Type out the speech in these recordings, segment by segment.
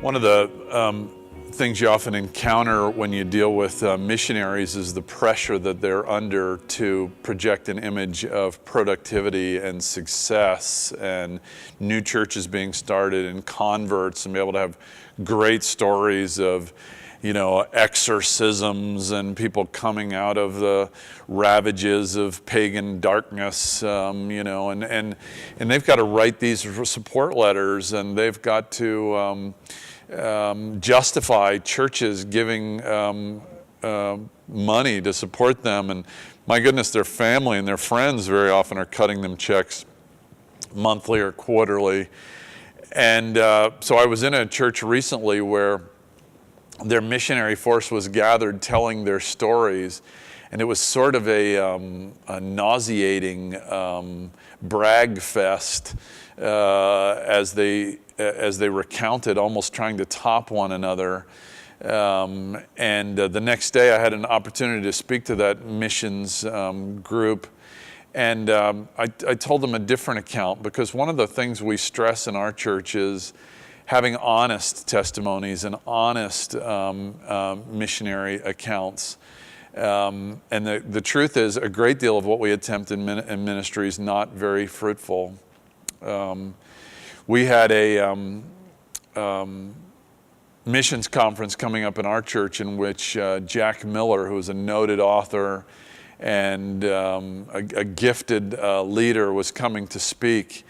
One of the things you often encounter when you deal with missionaries is the pressure that they're under to project an image of productivity and success and new churches being started and converts, and be able to have great stories of, exorcisms and people coming out of the ravages of pagan darkness, and they've got to write these support letters, and they've got to justify churches giving money to support them. And my goodness, their family and their friends very often are cutting them checks monthly or quarterly. And so I was in a church recently where their missionary force was gathered telling their stories, and it was sort of a nauseating brag fest as they recounted, almost trying to top one another. The next day I had an opportunity to speak to that missions group, and I told them a different account, because one of the things we stress in our church is having honest testimonies and honest missionary accounts. And the truth is, a great deal of what we attempt in ministry is not very fruitful. We had a missions conference coming up in our church in which Jack Miller, who is a noted author and a gifted leader, was coming to speak.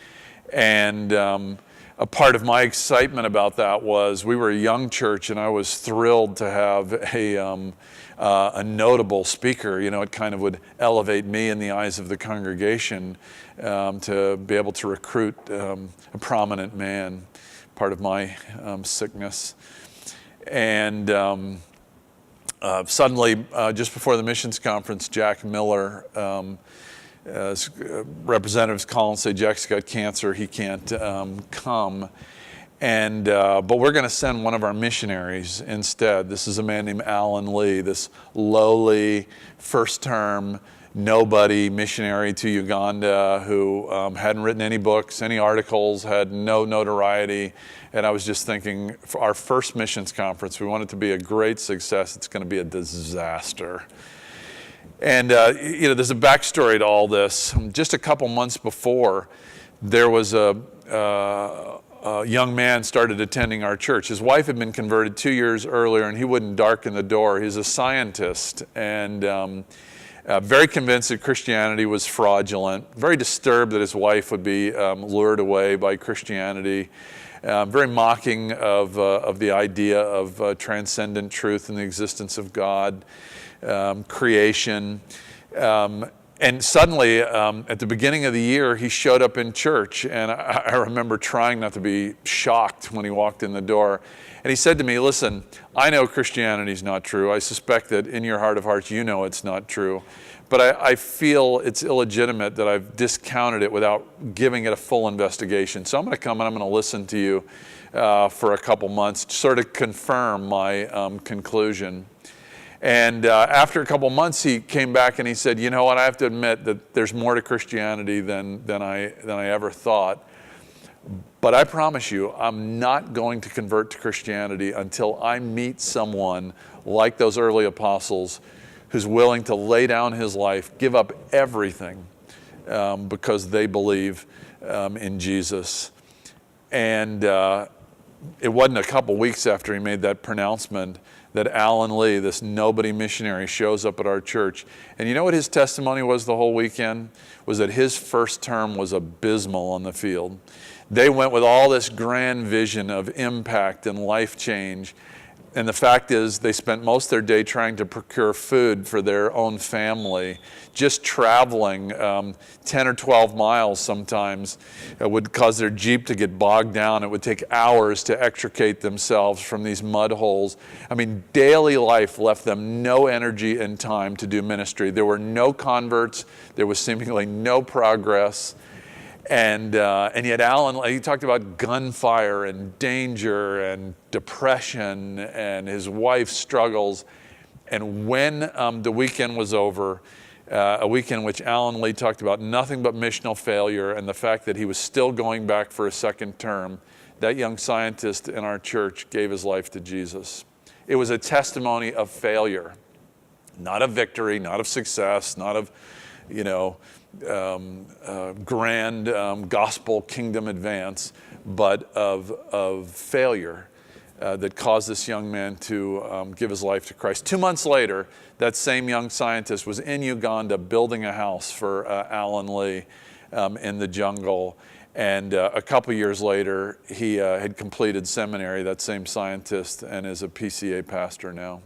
And a part of my excitement about that was we were a young church, and I was thrilled to have a notable speaker. It kind of would elevate me in the eyes of the congregation to be able to recruit a prominent man, part of my sickness. And suddenly, just before the missions conference, Jack Miller, representatives call and say, Jack's got cancer, he can't come. And but we're going to send one of our missionaries instead. This is a man named Alan Lee, this lowly, first-term, nobody missionary to Uganda who hadn't written any books, any articles, had no notoriety. And I was just thinking, for our first missions conference, we want it to be a great success. It's going to be a disaster. And there's a backstory to all this. Just a couple months before, there was a young man started attending our church. His wife had been converted 2 years earlier, and he wouldn't darken the door. He's a scientist, and very convinced that Christianity was fraudulent, very disturbed that his wife would be lured away by Christianity, very mocking of the idea of transcendent truth and the existence of God, creation. And suddenly, at the beginning of the year, he showed up in church, and I remember trying not to be shocked when he walked in the door. And he said to me, listen, I know Christianity is not true. I suspect that in your heart of hearts, you know it's not true. But I feel it's illegitimate that I've discounted it without giving it a full investigation. So I'm going to come and I'm going to listen to you for a couple months to sort of confirm my conclusion. And after a couple months, he came back and he said, you know what, I have to admit that there's more to Christianity than I ever thought. But I promise you, I'm not going to convert to Christianity until I meet someone like those early apostles who's willing to lay down his life, give up everything because they believe in Jesus. And it wasn't a couple weeks after he made that pronouncement that Alan Lee, this nobody missionary, shows up at our church. And you know what his testimony was the whole weekend? Was that his first term was abysmal on the field. They went with all this grand vision of impact and life change. And the fact is, they spent most of their day trying to procure food for their own family. Just traveling 10 or 12 miles sometimes would cause their Jeep to get bogged down. It would take hours to extricate themselves from these mud holes. I mean, daily life left them no energy and time to do ministry. There were no converts. There was seemingly no progress. And yet Alan, he talked about gunfire and danger and depression and his wife's struggles. And when the weekend was over, a weekend in which Alan Lee talked about nothing but missional failure and the fact that he was still going back for a second term, that young scientist in our church gave his life to Jesus. It was a testimony of failure, not of victory, not of success, not of, grand gospel kingdom advance, but of failure that caused this young man to give his life to Christ. 2 months later, that same young scientist was in Uganda building a house for Alan Lee in the jungle. And a couple years later, he had completed seminary, that same scientist, and is a PCA pastor now.